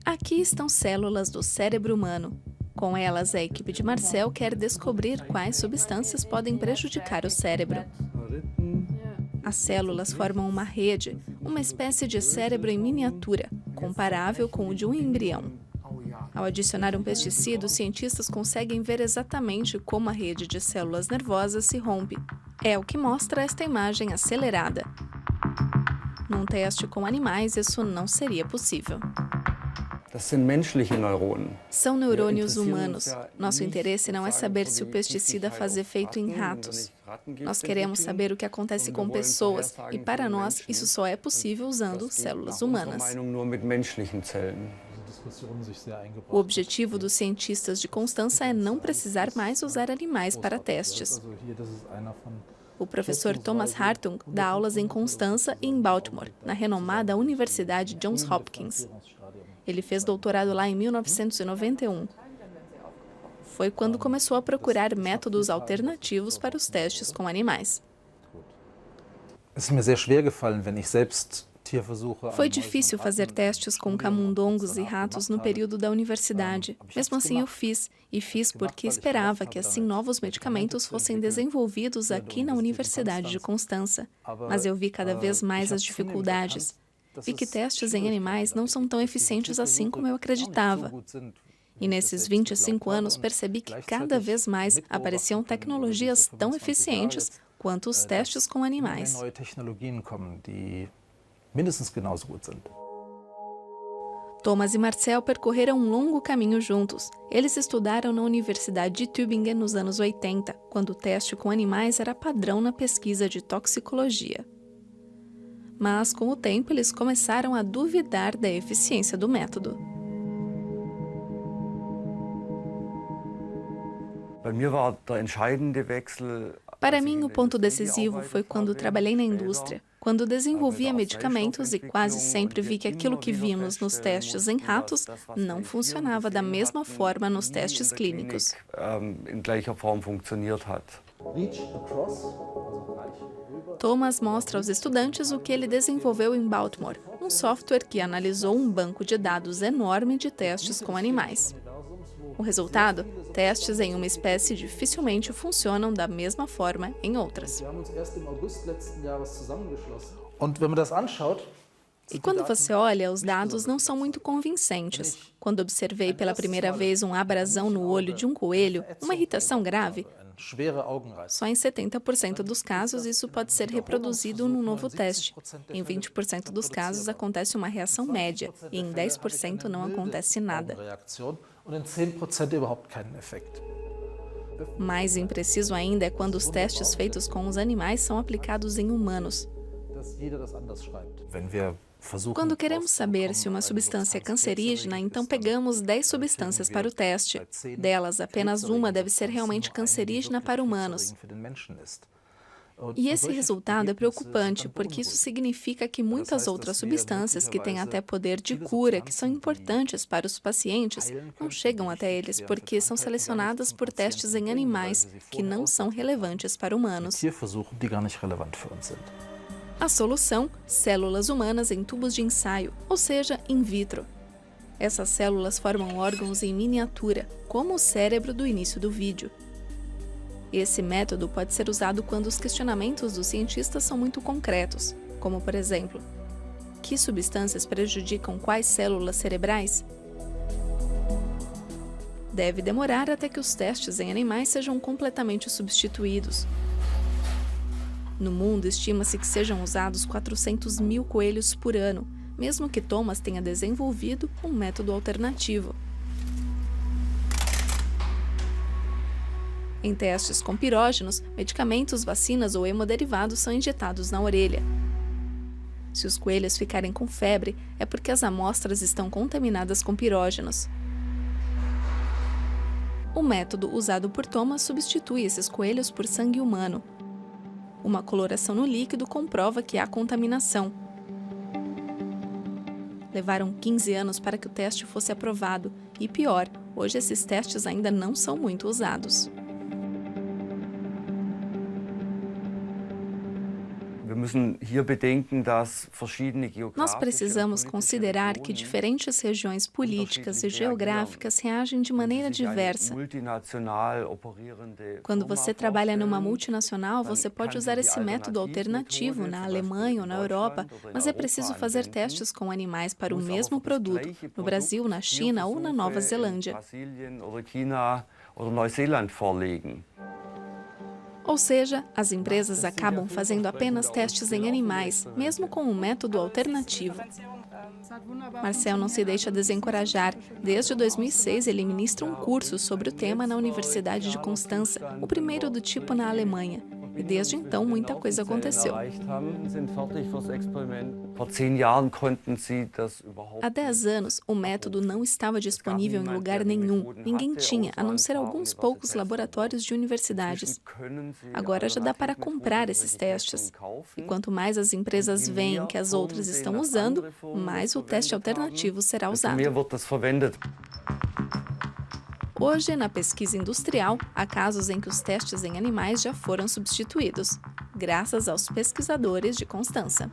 Aqui estão células do cérebro humano. Com elas, a equipe de Marcel quer descobrir quais substâncias podem prejudicar o cérebro. As células formam uma rede, uma espécie de cérebro em miniatura, comparável com o de um embrião. Ao adicionar um pesticida, os cientistas conseguem ver exatamente como a rede de células nervosas se rompe. É o que mostra esta imagem acelerada. Num teste com animais, isso não seria possível. São neurônios humanos. Nosso interesse não é saber se o pesticida faz efeito em ratos. Nós queremos saber o que acontece com pessoas, e para nós isso só é possível usando células humanas. O objetivo dos cientistas de Constança é não precisar mais usar animais para testes. O professor Thomas Hartung dá aulas em Constança e em Baltimore, na renomada Universidade Johns Hopkins. Ele fez doutorado lá em 1991. Foi quando começou a procurar métodos alternativos para os testes com animais. Foi difícil fazer testes com camundongos e ratos no período da universidade. Mesmo assim eu fiz, e fiz porque esperava que assim novos medicamentos fossem desenvolvidos aqui na Universidade de Constança. Mas eu vi cada vez mais as dificuldades. Vi que testes em animais não são tão eficientes assim como eu acreditava. E nesses 25 anos percebi que cada vez mais apareciam tecnologias tão eficientes quanto os testes com animais. Thomas e Marcel percorreram um longo caminho juntos. Eles estudaram na Universidade de Tübingen nos anos 80, quando o teste com animais era padrão na pesquisa de toxicologia. Mas, com o tempo, eles começaram a duvidar da eficiência do método. Para mim, o ponto decisivo foi quando trabalhei na indústria, quando desenvolvia medicamentos e quase sempre vi que aquilo que vimos nos testes em ratos não funcionava da mesma forma nos testes clínicos. Thomas mostra aos estudantes o que ele desenvolveu em Baltimore, um software que analisou um banco de dados enorme de testes com animais. O resultado? Testes em uma espécie dificilmente funcionam da mesma forma em outras. E quando você olha, os dados não são muito convincentes. Quando observei pela primeira vez uma abrasão no olho de um coelho, uma irritação grave, só em 70% dos casos isso pode ser reproduzido num novo teste. Em 20% dos casos acontece uma reação média e em 10% não acontece nada. Mais impreciso ainda é quando os testes feitos com os animais são aplicados em humanos. Quando queremos saber se uma substância é cancerígena, então pegamos 10 substâncias para o teste. Delas, apenas uma deve ser realmente cancerígena para humanos. E esse resultado é preocupante, porque isso significa que muitas outras substâncias que têm até poder de cura, que são importantes para os pacientes, não chegam até eles porque são selecionadas por testes em animais, que não são relevantes para humanos. A solução: células humanas em tubos de ensaio, ou seja, in vitro. Essas células formam órgãos em miniatura, como o cérebro do início do vídeo. Esse método pode ser usado quando os questionamentos dos cientistas são muito concretos, como, por exemplo, que substâncias prejudicam quais células cerebrais? Deve demorar até que os testes em animais sejam completamente substituídos. No mundo, estima-se que sejam usados 400 mil coelhos por ano, mesmo que Thomas tenha desenvolvido um método alternativo. Em testes com pirógenos, medicamentos, vacinas ou hemoderivados são injetados na orelha. Se os coelhos ficarem com febre, é porque as amostras estão contaminadas com pirógenos. O método usado por Thomas substitui esses coelhos por sangue humano. Uma coloração no líquido comprova que há contaminação. Levaram 15 anos para que o teste fosse aprovado, e pior, hoje esses testes ainda não são muito usados. Nós precisamos considerar que diferentes regiões políticas e geográficas reagem de maneira diversa. Quando você trabalha numa multinacional, você pode usar esse método alternativo na Alemanha ou na Europa, mas é preciso fazer testes com animais para o mesmo produto, no Brasil, na China ou na Nova Zelândia. Ou seja, as empresas acabam fazendo apenas testes em animais, mesmo com um método alternativo. Marcel não se deixa desencorajar. Desde 2006, ele ministra um curso sobre o tema na Universidade de Constança, o primeiro do tipo na Alemanha. E desde então, muita coisa aconteceu. Há 10 anos, o método não estava disponível em lugar nenhum. Ninguém tinha, a não ser alguns poucos laboratórios de universidades. Agora já dá para comprar esses testes. E quanto mais as empresas veem que as outras estão usando, mais o teste alternativo será usado. Hoje, na pesquisa industrial, há casos em que os testes em animais já foram substituídos, graças aos pesquisadores de Constança.